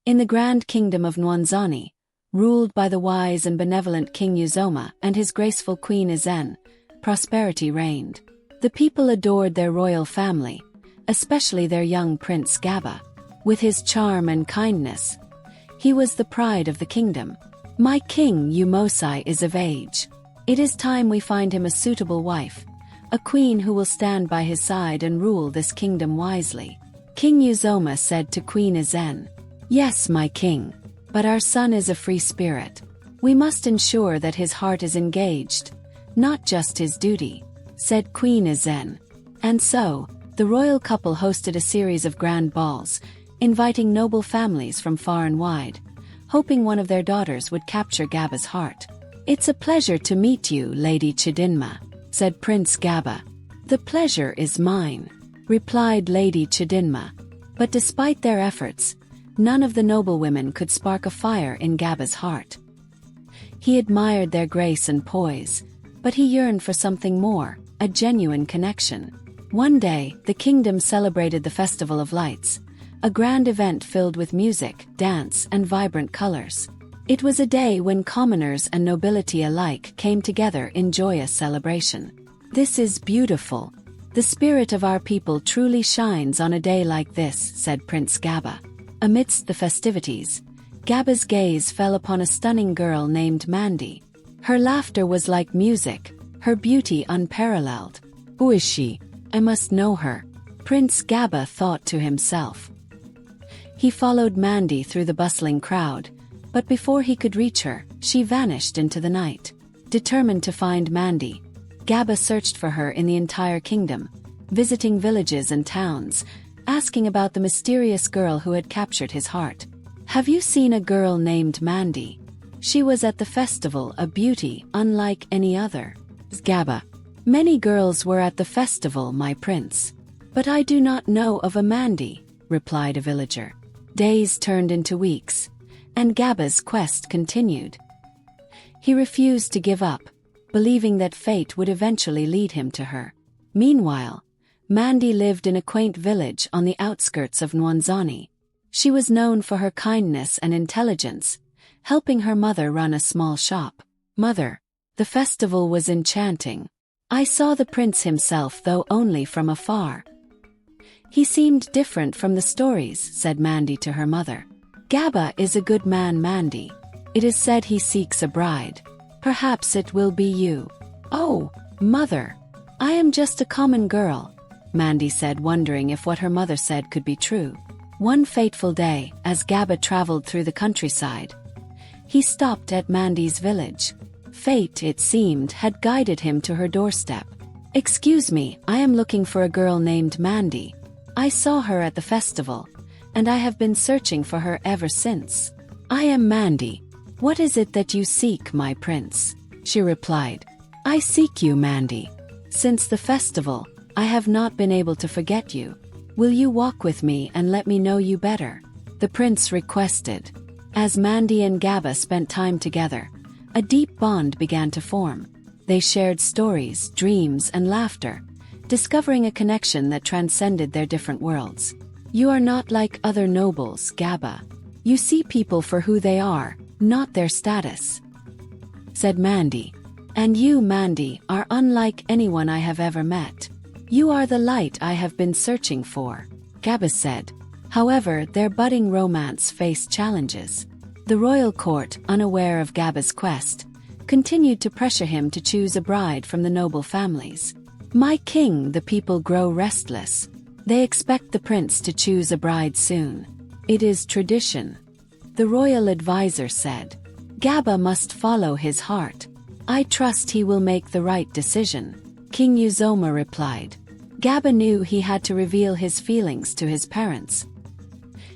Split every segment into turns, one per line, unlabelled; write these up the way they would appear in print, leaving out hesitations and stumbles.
In the grand kingdom of Nwanzani, ruled by the wise and benevolent King Uzoma and his graceful Queen Izen, prosperity reigned. The people adored their royal family, especially their young Prince Gaba. With his charm and kindness, he was the pride of the kingdom. "My king Umosai is of age. It is time we find him a suitable wife, a queen who will stand by his side and rule this kingdom wisely." King Uzoma said to Queen Izen, "Yes, my king, but our son is a free spirit. We must ensure that his heart is engaged, not just his duty," said Queen Izen. And so, the royal couple hosted a series of grand balls, inviting noble families from far and wide, hoping one of their daughters would capture Gaba's heart. "It's a pleasure to meet you, Lady Chidinma," said Prince Gaba. "The pleasure is mine," replied Lady Chidinma. But despite their efforts, none of the noblewomen could spark a fire in Gaba's heart. He admired their grace and poise, but he yearned for something more, a genuine connection. One day, the kingdom celebrated the Festival of Lights, a grand event filled with music, dance, and vibrant colors. It was a day when commoners and nobility alike came together in joyous celebration. "This is beautiful. The spirit of our people truly shines on a day like this," said Prince Gaba. Amidst the festivities, Gaba's gaze fell upon a stunning girl named Mandy. Her laughter was like music, her beauty unparalleled. "Who is she? I must know her," Prince Gaba thought to himself. He followed Mandy through the bustling crowd, but before he could reach her, she vanished into the night. Determined to find Mandy, Gaba searched for her in the entire kingdom, visiting villages and towns, asking about the mysterious girl who had captured his heart. "Have you seen a girl named Mandy? She was at the festival, a beauty unlike any other." Gaba: "Many girls were at the festival, my prince. But I do not know of a Mandy," replied a villager. Days turned into weeks, and Gaba's quest continued. He refused to give up, believing that fate would eventually lead him to her. Meanwhile, Mandy lived in a quaint village on the outskirts of Nwanzani. She was known for her kindness and intelligence, helping her mother run a small shop. "Mother, the festival was enchanting. I saw the prince himself, though only from afar. He seemed different from the stories," said Mandy to her mother. "Gaba is a good man, Mandy. It is said he seeks a bride. Perhaps it will be you." "Oh, mother, I am just a common girl," Mandy said, wondering if what her mother said could be true. One fateful day, as Gaba traveled through the countryside, he stopped at Mandy's village. Fate, it seemed, had guided him to her doorstep. "Excuse me, I am looking for a girl named Mandy. I saw her at the festival, and I have been searching for her ever since." "I am Mandy. What is it that you seek, my prince?" she replied. "I seek you, Mandy. Since the festival, I have not been able to forget you. Will you walk with me and let me know you better?" the prince requested. As Mandy and Gaba spent time together, a deep bond began to form. They shared stories, dreams, and laughter, discovering a connection that transcended their different worlds. "You are not like other nobles, Gaba. You see people for who they are, not their status," said Mandy. "And you, Mandy, are unlike anyone I have ever met. You are the light I have been searching for," Gaba said. However, their budding romance faced challenges. The royal court, unaware of Gaba's quest, continued to pressure him to choose a bride from the noble families. "My king, the people grow restless. They expect the prince to choose a bride soon. It is tradition," the royal advisor said. "Gaba must follow his heart. I trust he will make the right decision," King Uzoma replied. Gaba knew he had to reveal his feelings to his parents.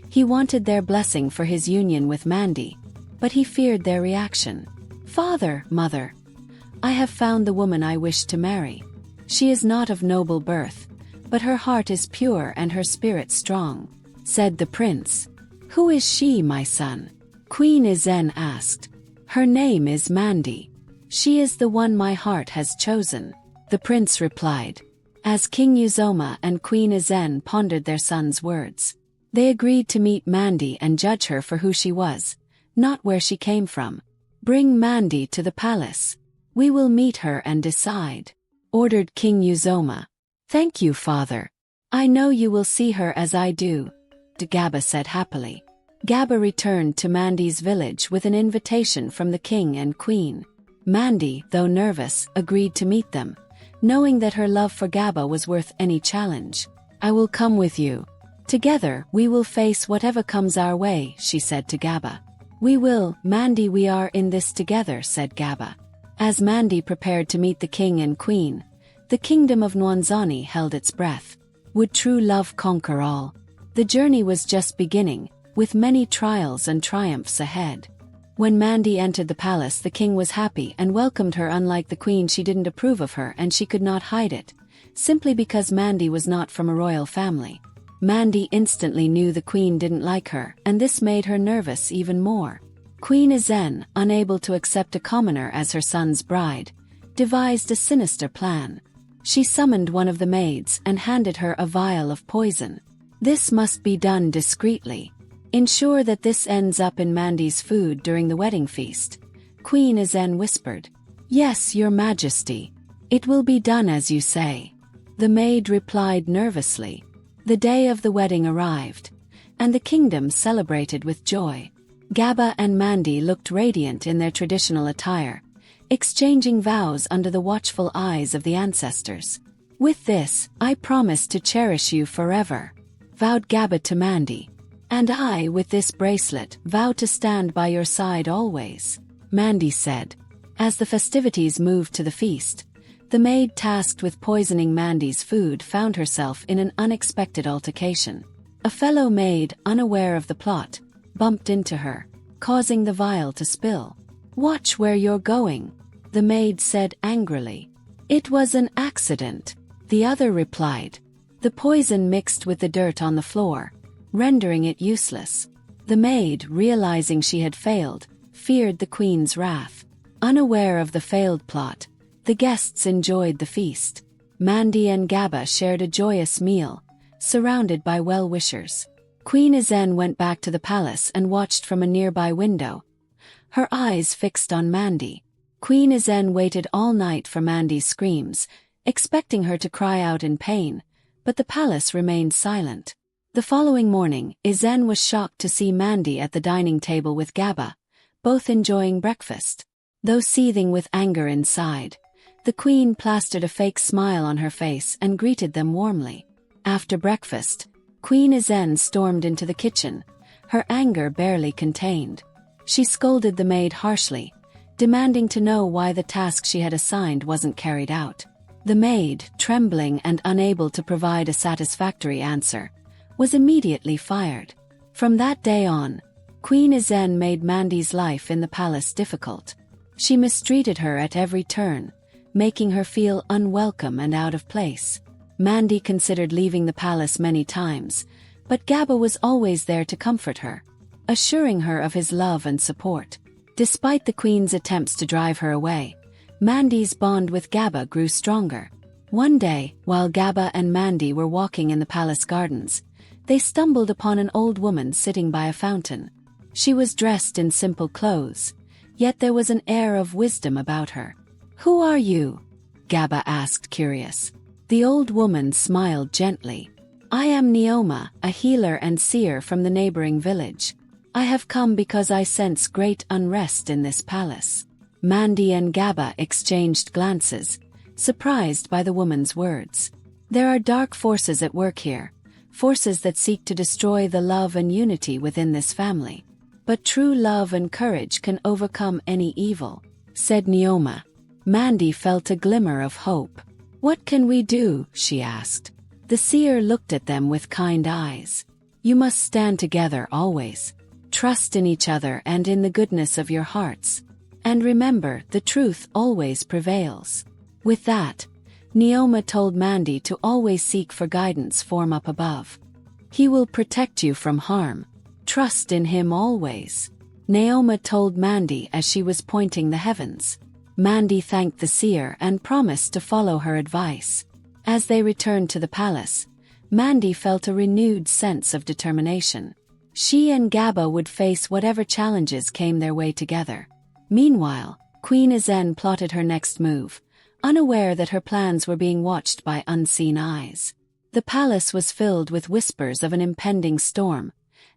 He wanted their blessing for his union with Mandy, but he feared their reaction. "Father, mother, I have found the woman I wish to marry. She is not of noble birth, but her heart is pure and her spirit strong," said the prince. "Who is she, my son?" Queen Izen asked. "Her name is Mandy. She is the one my heart has chosen," the prince replied. As King Uzoma and Queen Izen pondered their son's words, They agreed to meet Mandy and judge her for who she was, not where she came from. "Bring Mandy to the palace. We will meet her and decide," ordered King Uzoma. "Thank you, father. I know you will see her as I do," Gaba said happily. Gaba returned to Mandy's village with an invitation from the king and queen. Mandy, though nervous, agreed to meet them, knowing that her love for Gaba was worth any challenge. "I will come with you. Together, we will face whatever comes our way," she said to Gaba. "We will, Mandy, we are in this together," said Gaba. As Mandy prepared to meet the king and queen, the kingdom of Nwanzani held its breath. Would true love conquer all? The journey was just beginning, with many trials and triumphs ahead. When Mandy entered the palace, the king was happy and welcomed her. Unlike the queen, she didn't approve of her, and she could not hide it, simply because Mandy was not from a royal family. Mandy instantly knew the queen didn't like her, and this made her nervous even more. Queen Ezen, unable to accept a commoner as her son's bride, devised a sinister plan. She summoned one of the maids and handed her a vial of poison. "This must be done discreetly. Ensure that this ends up in Mandy's food during the wedding feast," Queen Ezen whispered. "Yes, your majesty. It will be done as you say," the maid replied nervously. The day of the wedding arrived, and the kingdom celebrated with joy. Gaba and Mandy looked radiant in their traditional attire, exchanging vows under the watchful eyes of the ancestors. "With this, I promise to cherish you forever," vowed Gaba to Mandy. "And I, with this bracelet, vow to stand by your side always," Mandy said. As the festivities moved to the feast, the maid tasked with poisoning Mandy's food found herself in an unexpected altercation. A fellow maid, unaware of the plot, bumped into her, causing the vial to spill. "Watch where you're going," the maid said angrily. "It was an accident," the other replied. The poison mixed with the dirt on the floor, rendering it useless. The maid, realizing she had failed, feared the queen's wrath. Unaware of the failed plot, the guests enjoyed the feast. Mandy and Gaba shared a joyous meal, surrounded by well-wishers. Queen Ezen went back to the palace and watched from a nearby window, her eyes fixed on Mandy. Queen Ezen waited all night for Mandy's screams, expecting her to cry out in pain, but the palace remained silent. The following morning, Ezen was shocked to see Mandy at the dining table with Gaba, both enjoying breakfast. Though seething with anger inside, the queen plastered a fake smile on her face and greeted them warmly. After breakfast, Queen Ezen stormed into the kitchen, her anger barely contained. She scolded the maid harshly, demanding to know why the task she had assigned wasn't carried out. The maid, trembling and unable to provide a satisfactory answer, was immediately fired. From that day on, Queen Ezen made Mandy's life in the palace difficult. She mistreated her at every turn, making her feel unwelcome and out of place. Mandy considered leaving the palace many times, but Gaba was always there to comfort her, assuring her of his love and support. Despite the queen's attempts to drive her away, Mandy's bond with Gaba grew stronger. One day, while Gaba and Mandy were walking in the palace gardens, they stumbled upon an old woman sitting by a fountain. She was dressed in simple clothes, yet there was an air of wisdom about her. "Who are you?" Gaba asked, curious. The old woman smiled gently. "I am Neoma, a healer and seer from the neighboring village. I have come because I sense great unrest in this palace." Mandy and Gaba exchanged glances, surprised by the woman's words. "There are dark forces at work here, forces that seek to destroy the love and unity within this family. But true love and courage can overcome any evil," said Neoma. Mandy felt a glimmer of hope. "What can we do?" she asked. The seer looked at them with kind eyes. "You must stand together always. Trust in each other and in the goodness of your hearts. And remember, the truth always prevails." With that, Neoma told Mandy to always seek for guidance from up above. "He will protect you from harm. Trust in him always," Neoma told Mandy as she was pointing the heavens. Mandy thanked the seer and promised to follow her advice. As they returned to the palace, Mandy felt a renewed sense of determination. She and Gaba would face whatever challenges came their way together. Meanwhile, Queen Ezen plotted her next move, unaware that her plans were being watched by unseen eyes. The palace was filled with whispers of an impending storm,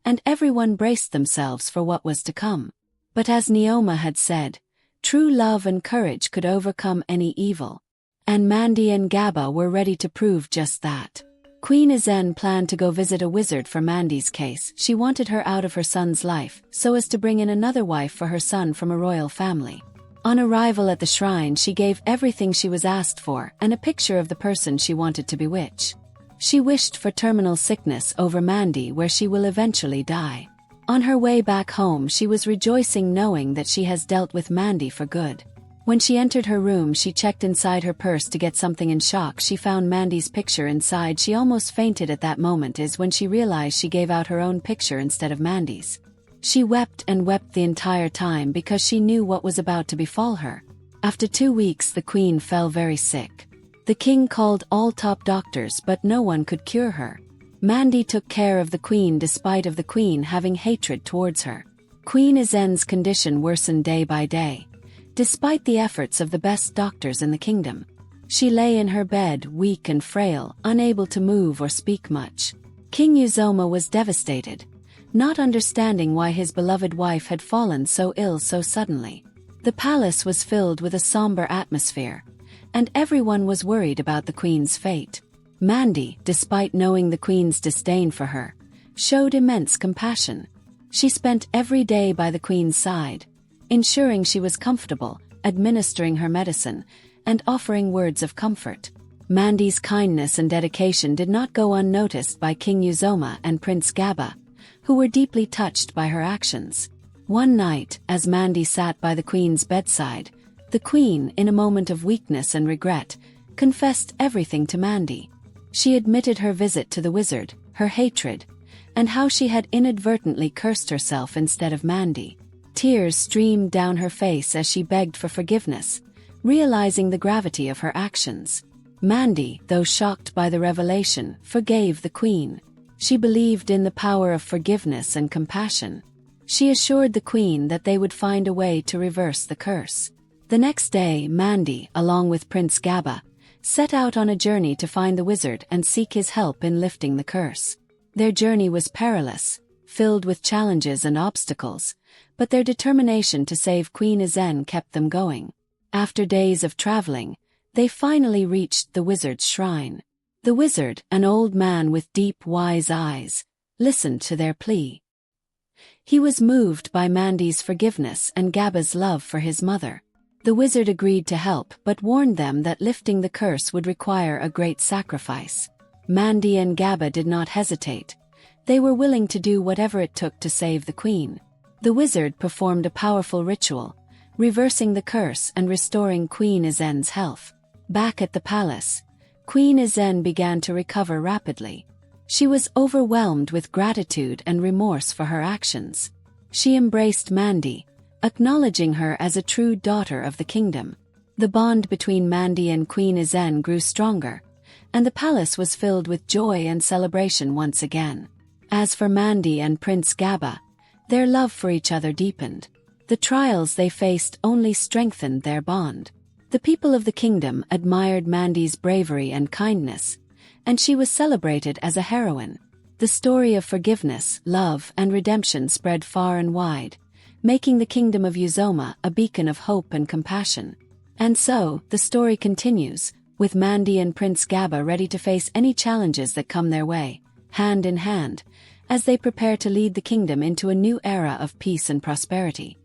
and everyone braced themselves for what was to come. But as Neoma had said, true love and courage could overcome any evil. And Mandy and Gaba were ready to prove just that. Queen Ezen planned to go visit a wizard for Mandy's case. She wanted her out of her son's life, so as to bring in another wife for her son from a royal family. On arrival at the shrine, she gave everything she was asked for and a picture of the person she wanted to bewitch. She wished for terminal sickness over Mandy, where she will eventually die. On her way back home, she was rejoicing knowing that she has dealt with Mandy for good. When she entered her room, she checked inside her purse to get something. In shock, she found Mandy's picture inside. She almost fainted at that moment is when she realized she gave out her own picture instead of Mandy's. She wept and wept the entire time because she knew what was about to befall her. After 2 weeks, the queen fell very sick. The king called all top doctors, but no one could cure her. Mandy took care of the queen despite of the queen having hatred towards her. Queen Ezen's condition worsened day by day, despite the efforts of the best doctors in the kingdom. She lay in her bed, weak and frail, unable to move or speak much. King Uzoma was devastated, not understanding why his beloved wife had fallen so ill so suddenly. The palace was filled with a somber atmosphere, and everyone was worried about the queen's fate. Mandy, despite knowing the queen's disdain for her, showed immense compassion. She spent every day by the queen's side, ensuring she was comfortable, administering her medicine, and offering words of comfort. Mandy's kindness and dedication did not go unnoticed by King Uzoma and Prince Gaba, who were deeply touched by her actions. One night, as Mandy sat by the queen's bedside, the queen, in a moment of weakness and regret, confessed everything to Mandy. She admitted her visit to the wizard, her hatred, and how she had inadvertently cursed herself instead of Mandy. Tears streamed down her face as she begged for forgiveness, realizing the gravity of her actions. Mandy, though shocked by the revelation, forgave the queen. She believed in the power of forgiveness and compassion. She assured the queen that they would find a way to reverse the curse. The next day, Mandy, along with Prince Gaba, set out on a journey to find the wizard and seek his help in lifting the curse. Their journey was perilous, filled with challenges and obstacles, but their determination to save Queen Ezen kept them going. After days of traveling, they finally reached the wizard's shrine. The wizard, an old man with deep, wise eyes, listened to their plea. He was moved by Mandy's forgiveness and Gaba's love for his mother. The wizard agreed to help but warned them that lifting the curse would require a great sacrifice. Mandy and Gaba did not hesitate. They were willing to do whatever it took to save the queen. The wizard performed a powerful ritual, reversing the curse and restoring Queen Ezen's health. Back at the palace, Queen Ezen began to recover rapidly. She was overwhelmed with gratitude and remorse for her actions. She embraced Mandy, acknowledging her as a true daughter of the kingdom. The bond between Mandy and Queen Ezen grew stronger, and the palace was filled with joy and celebration once again. As for Mandy and Prince Gaba, their love for each other deepened. The trials they faced only strengthened their bond. The people of the kingdom admired Mandy's bravery and kindness, and she was celebrated as a heroine. The story of forgiveness, love, and redemption spread far and wide, making the kingdom of Uzoma a beacon of hope and compassion. And so, the story continues, with Mandy and Prince Gaba ready to face any challenges that come their way, hand in hand, as they prepare to lead the kingdom into a new era of peace and prosperity.